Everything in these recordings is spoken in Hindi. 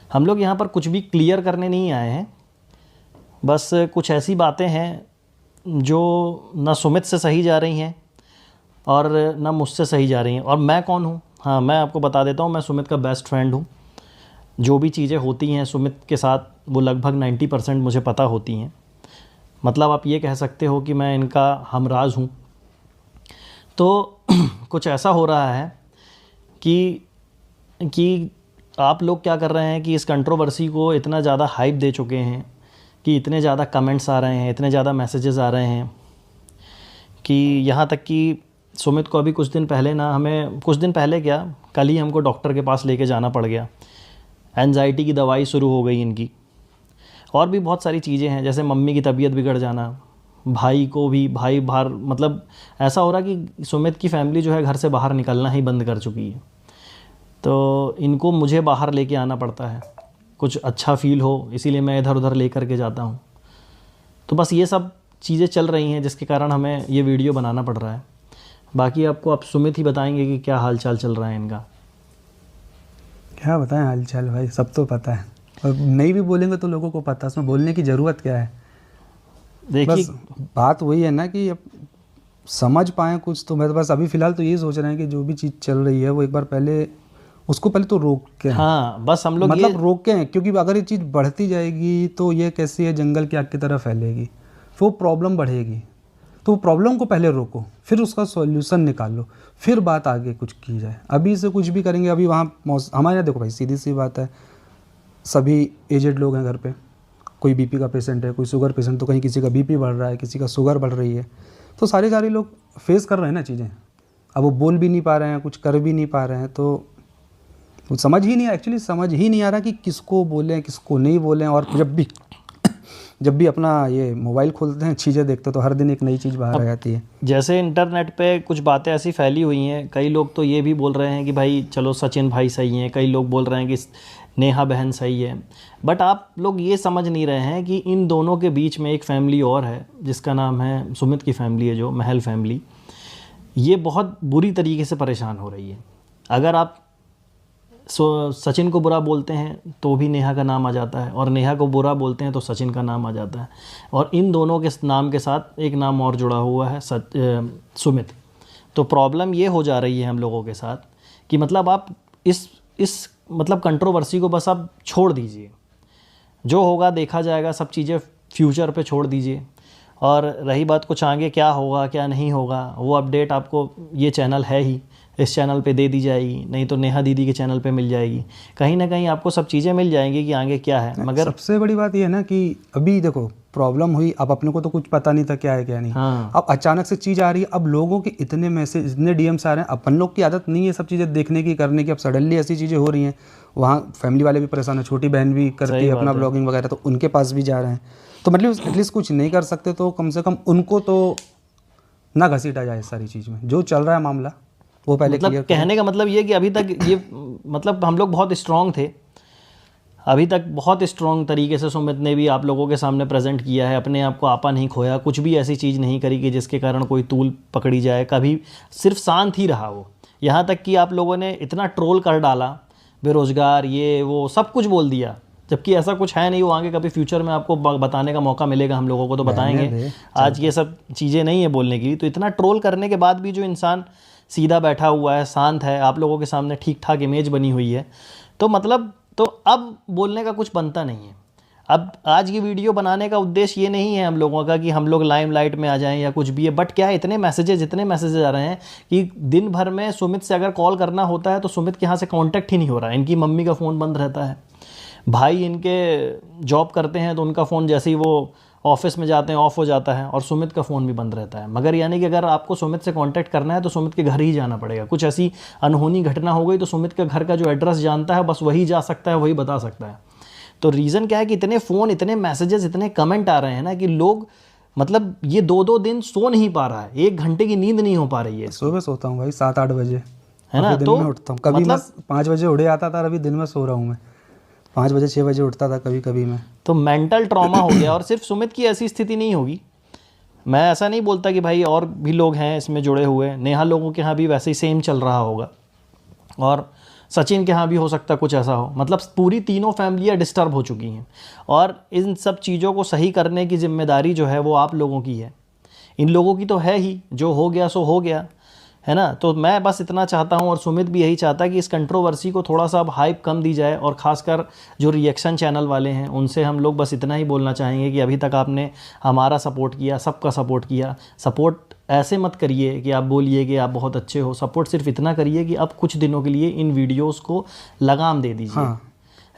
हम लोग यहाँ पर कुछ भी क्लियर करने नहीं आए हैं, बस कुछ ऐसी बातें हैं जो ना सुमित से सही जा रही हैं और ना मुझसे सही जा रही हैं। और मैं कौन हूँ? हाँ, मैं आपको बता देता हूँ, मैं सुमित का बेस्ट फ्रेंड हूँ। जो भी चीज़ें होती हैं सुमित के साथ वो लगभग 90% मुझे पता होती हैं। मतलब आप ये कह सकते हो कि मैं इनका हमराज हूँ। तो कुछ ऐसा हो रहा है कि आप लोग क्या कर रहे हैं कि इस कंट्रोवर्सी को इतना ज़्यादा हाइप दे चुके हैं कि इतने ज़्यादा कमेंट्स आ रहे हैं, इतने ज़्यादा मैसेजेस आ रहे हैं कि यहाँ तक कि सुमित को अभी कुछ दिन पहले ना, हमें कुछ दिन पहले क्या, कल ही हमको डॉक्टर के पास लेके जाना पड़ गया। एंजाइटी की दवाई शुरू हो गई इनकी, और भी बहुत सारी चीज़ें हैं, जैसे मम्मी की तबीयत बिगड़ जाना, भाई को भी, भाई बाहर, मतलब ऐसा हो रहा कि सुमित की फैमिली जो है घर से बाहर निकलना ही बंद कर चुकी है। तो इनको मुझे बाहर लेके आना पड़ता है, कुछ अच्छा फील हो, इसीलिए मैं इधर उधर लेकर के जाता हूँ। तो बस ये सब चीज़ें चल रही हैं जिसके कारण हमें ये वीडियो बनाना पड़ रहा है। बाकी आपको आप सुमित ही बताएंगे कि क्या हाल चाल चल रहा है इनका। क्या बताएं हाल चाल भाई, सब तो पता है, और नहीं भी बोलेंगे तो लोगों को पता है, उसमें बोलने की ज़रूरत क्या है। देखिए, बस बात वही है ना कि अब समझ पाएँ कुछ, तो मैं तो बस अभी फ़िलहाल तो यही सोच रहे हैं कि जो भी चीज़ चल रही है वो एक बार पहले उसको पहले तो रोक के, हाँ बस हम लोग मतलब रोकें, क्योंकि अगर ये चीज़ बढ़ती जाएगी तो ये कैसी है, जंगल की आग की तरह फैलेगी, फिर वो प्रॉब्लम बढ़ेगी। तो प्रॉब्लम को पहले रोको, फिर उसका सॉल्यूशन निकालो, फिर बात आगे कुछ की जाए। अभी से कुछ भी करेंगे, अभी वहाँ हमारे यहाँ देखो भाई, सीधी सी बात है, सभी एजेड लोग हैं घर पे, कोई बीपी का पेशेंट है, कोई शुगर पेशेंट, तो कहीं किसी का बीपी बढ़ रहा है, किसी का शुगर बढ़ रही है, तो सारे लोग फेस कर रहे हैं ना चीज़ें। अब वो बोल भी नहीं पा रहे हैं, कुछ कर भी नहीं पा रहे हैं, तो समझ ही नहीं, एक्चुअली समझ ही नहीं आ रहा कि किसको बोलें किसको नहीं बोलें। और जब भी अपना ये मोबाइल खोलते हैं, चीज़ें देखते हैं, तो हर दिन एक नई चीज़ बाहर आ जाती है। जैसे इंटरनेट पे कुछ बातें ऐसी फैली हुई हैं, कई लोग तो ये भी बोल रहे हैं कि भाई चलो सचिन भाई सही हैं, कई लोग बोल रहे हैं कि नेहा बहन सही है। बट आप लोग ये समझ नहीं रहे हैं कि इन दोनों के बीच में एक फैमिली और है जिसका नाम है सुमित की फैमिली है, जो महल फैमिली। ये बहुत बुरी तरीके से परेशान हो रही है। अगर आप सचिन को बुरा बोलते हैं तो भी नेहा का नाम आ जाता है, और नेहा को बुरा बोलते हैं तो सचिन का नाम आ जाता है, और इन दोनों के नाम के साथ एक नाम और जुड़ा हुआ है, सुमित। तो प्रॉब्लम ये हो जा रही है हम लोगों के साथ कि मतलब आप इस मतलब कंट्रोवर्सी को बस आप छोड़ दीजिए, जो होगा देखा जाएगा, सब चीज़ें फ्यूचर पे छोड़ दीजिए। और रही बात कुछ आगे क्या होगा क्या नहीं होगा, वो अपडेट आपको ये चैनल है ही, इस चैनल पे दे दी जाएगी, नहीं तो नेहा दीदी के चैनल पे मिल जाएगी, कहीं ना कहीं आपको सब चीज़ें मिल जाएंगी कि आगे क्या है। मगर सबसे बड़ी बात ये है ना कि अभी देखो प्रॉब्लम हुई, अब अपने को तो कुछ पता नहीं था क्या है क्या नहीं। हाँ, अब अचानक से चीज़ आ रही है, अब लोगों के इतने मैसेज, इतने डीएम्स आ रहे हैं, अपन लोग की आदत नहीं है सब चीज़ें देखने की करने की, अब सडनली ऐसी चीज़ें हो रही हैं। वहाँ फैमिली वाले भी परेशान है, छोटी बहन भी करती है अपना ब्लॉगिंग वगैरह, तो उनके पास भी जा रहे हैं। तो मतलब एटलीस्ट कुछ नहीं कर सकते तो कम से कम उनको तो ना घसीटा जाए सारी चीज़ में, जो चल रहा है मामला वो पहले मतलब कहने का मतलब ये कि अभी तक ये मतलब हम लोग बहुत स्ट्रांग थे, अभी तक बहुत स्ट्रॉन्ग तरीके से सुमित ने भी आप लोगों के सामने प्रेजेंट किया है, अपने आप को आपा नहीं खोया, कुछ भी ऐसी चीज़ नहीं करी कि जिसके कारण कोई तूल पकड़ी जाए, कभी सिर्फ शांत ही रहा वो। यहाँ तक कि आप लोगों ने इतना ट्रोल कर डाला, बेरोज़गार ये वो सब कुछ बोल दिया, जबकि ऐसा कुछ है नहीं। वो आगे कभी फ्यूचर में आपको बताने का मौका मिलेगा हम लोगों को तो बताएंगे, आज ये सब चीज़ें नहीं है बोलने की। तो इतना ट्रोल करने के बाद भी जो इंसान सीधा बैठा हुआ है, शांत है, आप लोगों के सामने ठीक ठाक इमेज बनी हुई है, तो मतलब तो अब बोलने का कुछ बनता नहीं है। अब आज की वीडियो बनाने का उद्देश्य ये नहीं है हम लोगों का कि हम लोग लाइमलाइट में आ जाएं या कुछ भी है, बट क्या है, इतने मैसेजेस आ रहे हैं कि दिन भर में सुमित से अगर कॉल करना होता है तो सुमित के यहाँ से कांटेक्ट ही नहीं हो रहा है। इनकी मम्मी का फ़ोन बंद रहता है, भाई इनके जॉब करते हैं तो उनका फ़ोन जैसे ही वो ऑफिस में जाते हैं ऑफ हो जाता है, और सुमित का फ़ोन भी बंद रहता है। मगर यानी कि अगर आपको सुमित से कांटेक्ट करना है तो सुमित के घर ही जाना पड़ेगा। कुछ ऐसी अनहोनी घटना हो गई तो सुमित के घर का जो एड्रेस जानता है बस वही जा सकता है, वही बता सकता है। तो रीज़न क्या है कि इतने फ़ोन, इतने मैसेजेस, इतने कमेंट आ रहे हैं ना कि लोग मतलब ये 2-2 दिन सो नहीं पा रहा है, 1 घंटे की नींद नहीं हो पा रही है। सुबह सोता हूँ भाई 7-8 बजे, है ना, दिन तो में उठता हूँ, कभी मतलब मैं 5 बजे उड़े आता था, अभी दिन में सो रहा हूँ मैं 5 बजे 6 बजे उठता था कभी कभी मैं। तो मेंटल ट्रॉमा हो गया। और सिर्फ सुमित की ऐसी स्थिति नहीं होगी, मैं ऐसा नहीं बोलता कि भाई और भी लोग हैं इसमें जुड़े हुए, नेहा लोगों के यहाँ भी वैसे ही सेम चल रहा होगा। और सचिन के यहाँ भी हो सकता है कुछ ऐसा हो। मतलब पूरी तीनों फैमिलियाँ डिस्टर्ब हो चुकी हैं और इन सब चीज़ों को सही करने की जिम्मेदारी जो है वो आप लोगों की है। इन लोगों की तो है ही, जो हो गया सो हो गया, है ना। तो मैं बस इतना चाहता हूँ और सुमित भी यही चाहता है कि इस कंट्रोवर्सी को थोड़ा सा अब हाइप कम दी जाए, और ख़ासकर जो रिएक्शन चैनल वाले हैं उनसे हम लोग बस इतना ही बोलना चाहेंगे कि अभी तक आपने हमारा सपोर्ट किया, सबका सपोर्ट किया। सपोर्ट ऐसे मत करिए कि आप बोलिए कि आप बहुत अच्छे हो, सपोर्ट सिर्फ इतना करिए कि अब कुछ दिनों के लिए इन वीडियोज़ को लगाम दे दीजिए। हाँ,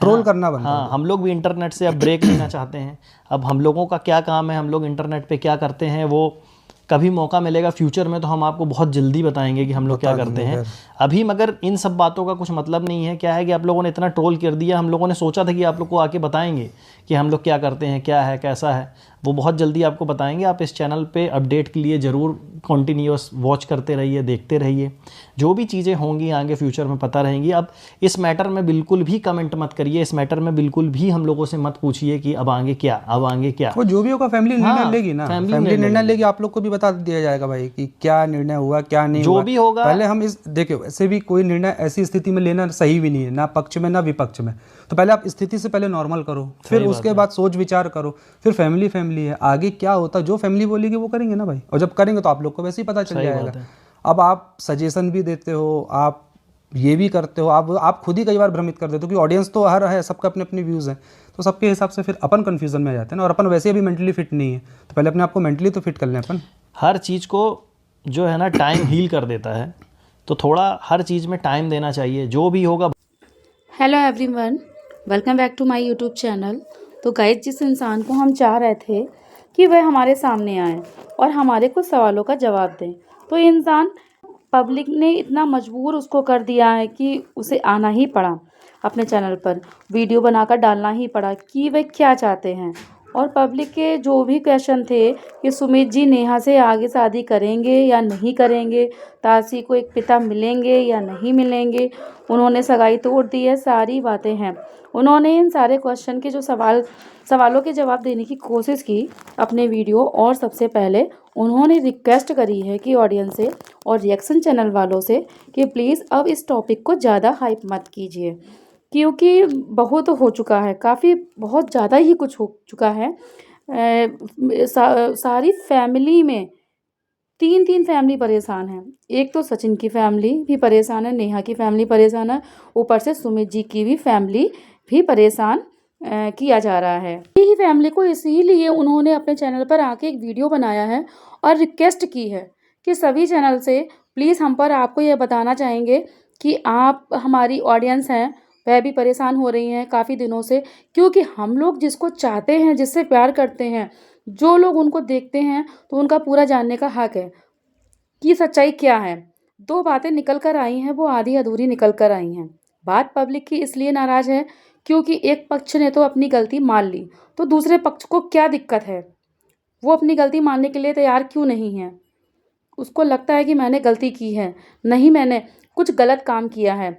ट्रोल करना बंद हाँ, हम लोग भी इंटरनेट से अब ब्रेक लेना चाहते हैं। अब हम लोगों का क्या काम है, हम लोग इंटरनेट पे क्या करते हैं, वो कभी मौका मिलेगा फ्यूचर में तो हम आपको बहुत जल्दी बताएंगे कि हम लोग क्या करते हैं। अभी मगर इन सब बातों का कुछ मतलब नहीं है। क्या है कि आप लोगों ने इतना ट्रोल कर दिया, हम लोगों ने सोचा था कि आप लोग को आके बताएंगे कि हम लोग क्या करते हैं, क्या है, कैसा है, वो बहुत जल्दी आपको बताएंगे। आप इस चैनल पे अपडेट के लिए ज़रूर कंटिन्यूअस वॉच करते रहिए, देखते रहिए। जो भी चीज़ें होंगी आगे फ्यूचर में पता रहेंगी। अब इस मैटर में बिल्कुल भी कमेंट मत करिए, इस मैटर में बिल्कुल भी हम लोगों से मत पूछिए कि अब आगे क्या, अब आगे क्या। वो जो भी होगा फैमिली निर्णय लेगी ना, फैमिली निर्णय लेगी, आप लोग को भी बता दिया जाएगा भाई कि क्या निर्णय हुआ, क्या नहीं जो हुआ। भी होगा पहले हम इस देखिए, वैसे भी कोई निर्णय ऐसी स्थिति में लेना सही भी नहीं है, ना पक्ष में ना विपक्ष में। तो पहले आप स्थिति से पहले नॉर्मल करो, फिर उसके बाद सोच विचार करो, फिर फैमिली फैमिली है, आगे क्या होता है जो फैमिली बोलेगी वो करेंगे ना भाई। और जब करेंगे तो आप लोग को वैसे ही पता चल जाएगा। अब आप सजेशन भी देते हो, आप ये भी करते हो, आप खुद ही कई बार भ्रमित कर देते हो कि ऑडियंस तो हर है, सबका अपने अपने व्यूज़ हैं, तो सबके हिसाब से फिर अपन कन्फ्यूजन में आ जाते हैं ना। और अपन वैसे भी मेंटली फिट नहीं है, तो पहले अपने आप को मेंटली तो फिट कर लें अपन। हर चीज़ को जो है ना टाइम हील कर देता है, तो थोड़ा हर चीज़ में टाइम देना चाहिए, जो भी होगा। Hello everyone, welcome back to my YouTube channel. तो गाइस, जिस इंसान को हम चाह रहे थे कि वह हमारे सामने आए और हमारे कुछ सवालों का जवाब दें, तो ये इंसान पब्लिक ने इतना मजबूर उसको कर दिया है कि उसे आना ही पड़ा, अपने चैनल पर वीडियो बनाकर डालना ही पड़ा कि वे क्या चाहते हैं। और पब्लिक के जो भी क्वेश्चन थे कि सुमित जी नेहा से आगे शादी करेंगे या नहीं करेंगे, तासी को एक पिता मिलेंगे या नहीं मिलेंगे, उन्होंने सगाई तोड़ दी है, सारी बातें हैं। उन्होंने इन सारे क्वेश्चन के जो सवालों के जवाब देने की कोशिश की अपने वीडियो। और सबसे पहले उन्होंने रिक्वेस्ट करी है कि ऑडियंस से और रिएक्शन चैनल वालों से कि प्लीज़ अब इस टॉपिक को ज़्यादा हाइप मत कीजिए, क्योंकि बहुत हो चुका है, काफ़ी बहुत ज़्यादा ही कुछ हो चुका है। सारी फैमिली में 3 फैमिली परेशान है। एक तो सचिन की फैमिली भी परेशान है, नेहा की फैमिली परेशान है, ऊपर से सुमित जी की भी फैमिली भी परेशान किया जा रहा है। यही फैमिली को इसीलिए उन्होंने अपने चैनल पर आके एक वीडियो बनाया है और रिक्वेस्ट की है कि सभी चैनल से प्लीज़ हम पर आपको यह बताना चाहेंगे कि आप हमारी ऑडियंस हैं, वह भी परेशान हो रही हैं काफ़ी दिनों से, क्योंकि हम लोग जिसको चाहते हैं, जिससे प्यार करते हैं, जो लोग उनको देखते हैं, तो उनका पूरा जानने का हक है कि सच्चाई क्या है। 2 बातें निकल कर आई हैं, वो आधी अधूरी निकल कर आई हैं। बात पब्लिक की इसलिए नाराज़ है क्योंकि एक पक्ष ने तो अपनी गलती मान ली, तो दूसरे पक्ष को क्या दिक्कत है? वो अपनी गलती मानने के लिए तैयार क्यों नहीं है? उसको लगता है कि मैंने गलती की है, नहीं मैंने कुछ गलत काम किया है।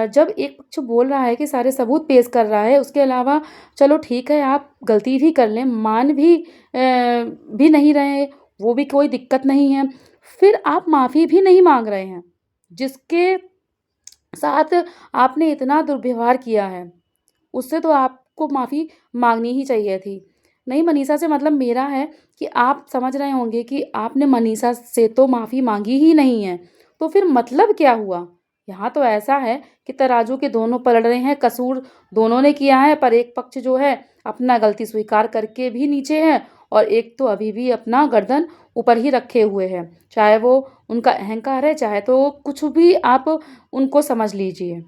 जब एक पक्ष बोल रहा है कि सारे सबूत पेश कर रहा है, उसके अलावा चलो ठीक है आप गलती भी कर लें, मान भी नहीं रहे, वो भी कोई दिक्कत नहीं है, फिर आप माफ़ी भी नहीं मांग रहे हैं, जिसके साथ आपने इतना दुर्व्यवहार किया है, उससे तो आपको माफ़ी मांगनी ही चाहिए थी। नहीं, मनीषा से मतलब मेरा है कि आप समझ रहे होंगे कि आपने मनीषा से तो माफ़ी मांगी ही नहीं है, तो फिर मतलब क्या हुआ? यहाँ तो ऐसा है कि तराजू के दोनों पलट रहे हैं, कसूर दोनों ने किया है, पर एक पक्ष जो है अपना गलती स्वीकार करके भी नीचे है और एक तो अभी भी अपना गर्दन ऊपर ही रखे हुए है, चाहे वो उनका अहंकार है, चाहे तो कुछ भी आप उनको समझ लीजिए।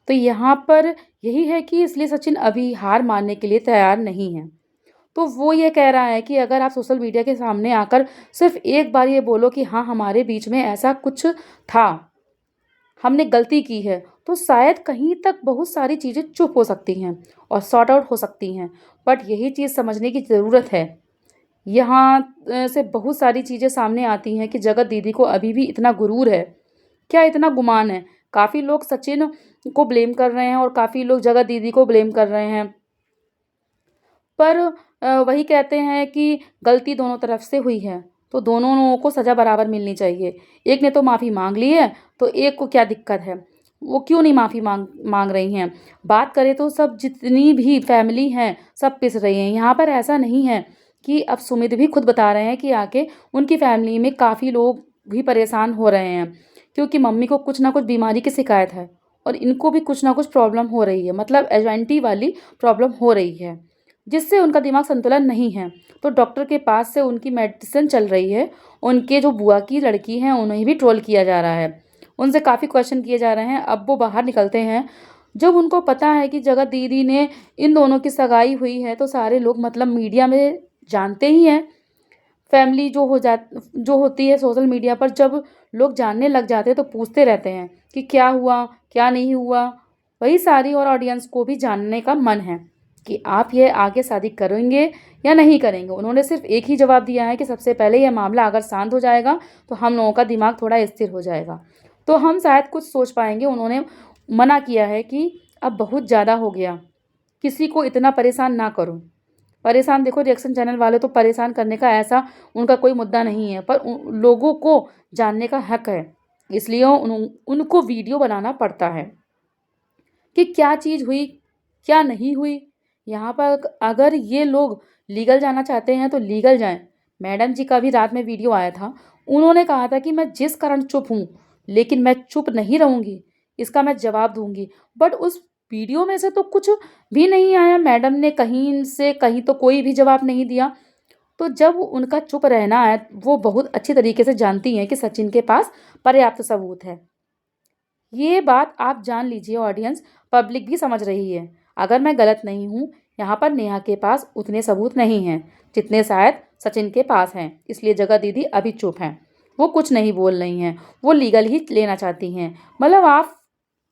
तो यहाँ पर यही है कि इसलिए सचिन अभी हार मानने के लिए तैयार नहीं है। तो वो ये कह रहा है कि अगर आप सोशल मीडिया के सामने आकर सिर्फ एक बार ये बोलो कि हाँ हमारे बीच में ऐसा कुछ था, हमने गलती की है, तो शायद कहीं तक बहुत सारी चीज़ें चुप हो सकती हैं और सॉर्ट आउट हो सकती हैं। बट यही चीज़ समझने की ज़रूरत है। यहाँ से बहुत सारी चीज़ें सामने आती हैं कि जगत दीदी को अभी भी इतना गुरूर है, क्या इतना गुमान है। काफ़ी लोग सचिन को ब्लेम कर रहे हैं और काफ़ी लोग जगत दीदी को ब्लेम कर रहे हैं, पर वही कहते हैं कि गलती दोनों तरफ से हुई है, तो दोनों लोगों को सज़ा बराबर मिलनी चाहिए। एक ने तो माफ़ी मांग ली है, तो एक को क्या दिक्कत है? वो क्यों नहीं माफ़ी मांग रही हैं। बात करें तो सब जितनी भी फैमिली हैं सब पिस रही हैं। यहाँ पर ऐसा नहीं है कि अब सुमित भी खुद बता रहे हैं कि आके उनकी फैमिली में काफ़ी लोग भी परेशान हो रहे हैं, क्योंकि मम्मी को कुछ ना कुछ बीमारी की शिकायत है और इनको भी कुछ ना कुछ प्रॉब्लम हो रही है, मतलब एंजाइटी वाली प्रॉब्लम हो रही है, जिससे उनका दिमाग संतुलन नहीं है। तो डॉक्टर के पास से उनकी मेडिसिन चल रही है। उनके जो बुआ की लड़की हैं उन्हें भी ट्रोल किया जा रहा है, उनसे काफ़ी क्वेश्चन किए जा रहे हैं। अब वो बाहर निकलते हैं, जब उनको पता है कि जगत दीदी ने इन दोनों की सगाई हुई है तो सारे लोग मतलब मीडिया में जानते ही हैं। फैमिली जो होती है सोशल मीडिया पर, जब लोग जानने लग जाते हैं तो पूछते रहते हैं कि क्या हुआ, क्या नहीं हुआ। वही सारी और ऑडियंस को भी जानने का मन है कि आप ये आगे शादी करेंगे या नहीं करेंगे। उन्होंने सिर्फ एक ही जवाब दिया है कि सबसे पहले यह मामला अगर शांत हो जाएगा तो हम लोगों का दिमाग थोड़ा स्थिर हो जाएगा, तो हम शायद कुछ सोच पाएंगे। उन्होंने मना किया है कि अब बहुत ज़्यादा हो गया, किसी को इतना परेशान ना करो। परेशान देखो, रिएक्शन चैनल वाले तो परेशान करने का ऐसा उनका कोई मुद्दा नहीं है, पर लोगों को जानने का हक है, इसलिए उनको वीडियो बनाना पड़ता है कि क्या चीज़ हुई, क्या नहीं हुई। यहाँ पर अगर ये लोग लीगल जाना चाहते हैं तो लीगल जाएं। मैडम जी का भी रात में वीडियो आया था, उन्होंने कहा था कि मैं जिस कारण चुप हूँ लेकिन मैं चुप नहीं रहूँगी, इसका मैं जवाब दूँगी। बट उस वीडियो में से तो कुछ भी नहीं आया, मैडम ने कहीं से कहीं तो कोई भी जवाब नहीं दिया। तो जब उनका चुप रहना है, वो बहुत अच्छी तरीके से जानती हैं कि सचिन के पास पर्याप्त सबूत है। ये बात आप जान लीजिए ऑडियंस, पब्लिक भी समझ रही है। अगर मैं गलत नहीं हूँ, यहाँ पर नेहा के पास उतने सबूत नहीं हैं जितने शायद सचिन के पास हैं, इसलिए जगह दीदी अभी चुप हैं, वो कुछ नहीं बोल रही हैं, वो लीगल ही लेना चाहती हैं। मतलब आप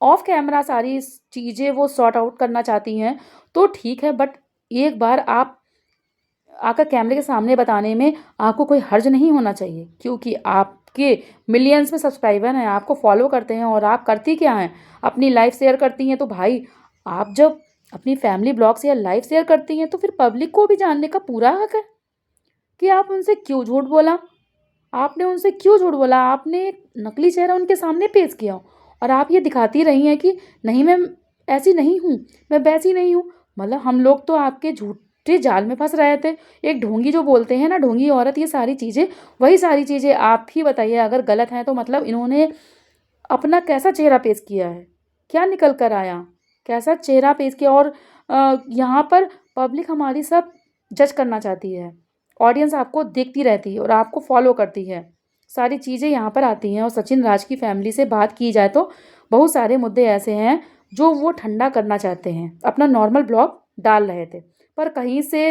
ऑफ कैमरा सारी चीज़ें वो सॉर्ट आउट करना चाहती हैं तो ठीक है, बट एक बार आप आकर कैमरे के सामने बताने में आपको कोई हर्ज नहीं होना चाहिए, क्योंकि आपके मिलियंस में सब्सक्राइबर हैं, आपको फॉलो करते हैं और आप करती क्या हैं, अपनी लाइफ शेयर करती हैं। तो भाई, आप जब अपनी फैमिली ब्लॉग्स या लाइफ शेयर करती हैं तो फिर पब्लिक को भी जानने का पूरा हक है कि आप उनसे क्यों झूठ बोला, आपने उनसे क्यों झूठ बोला, आपने एक नकली चेहरा उनके सामने पेश किया और आप ये दिखाती रही हैं कि नहीं मैं ऐसी नहीं हूँ, मैं वैसी नहीं हूँ। मतलब हम लोग तो आपके झूठे जाल में फंस रहे थे। एक ढोंगी जो बोलते हैं ना, ढोंगी औरत, ये सारी चीज़ें, वही सारी चीज़ें आप ही बताइए अगर गलत हैं तो। मतलब इन्होंने अपना कैसा चेहरा पेश किया है, क्या निकल कर आया, कैसा चेहरा पेश किया। और यहाँ पर पब्लिक हमारी सब जज करना चाहती है, ऑडियंस आपको देखती रहती है और आपको फॉलो करती है, सारी चीज़ें यहाँ पर आती हैं। और सचिन राज की फैमिली से बात की जाए तो बहुत सारे मुद्दे ऐसे हैं जो वो ठंडा करना चाहते हैं। अपना नॉर्मल ब्लॉग डाल रहे थे, पर कहीं से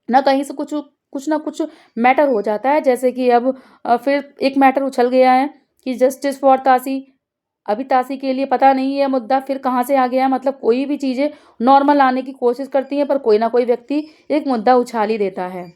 ना कहीं से कुछ ना कुछ मैटर हो जाता है। जैसे कि अब फिर एक मैटर उछल गया है कि जस्टिस फॉर तासी। अभी तासी के लिए पता नहीं है मुद्दा फिर कहाँ से आ गया है। मतलब कोई भी चीज़ें नॉर्मल आने की कोशिश करती हैं पर कोई ना कोई व्यक्ति एक मुद्दा उछाल ही देता है।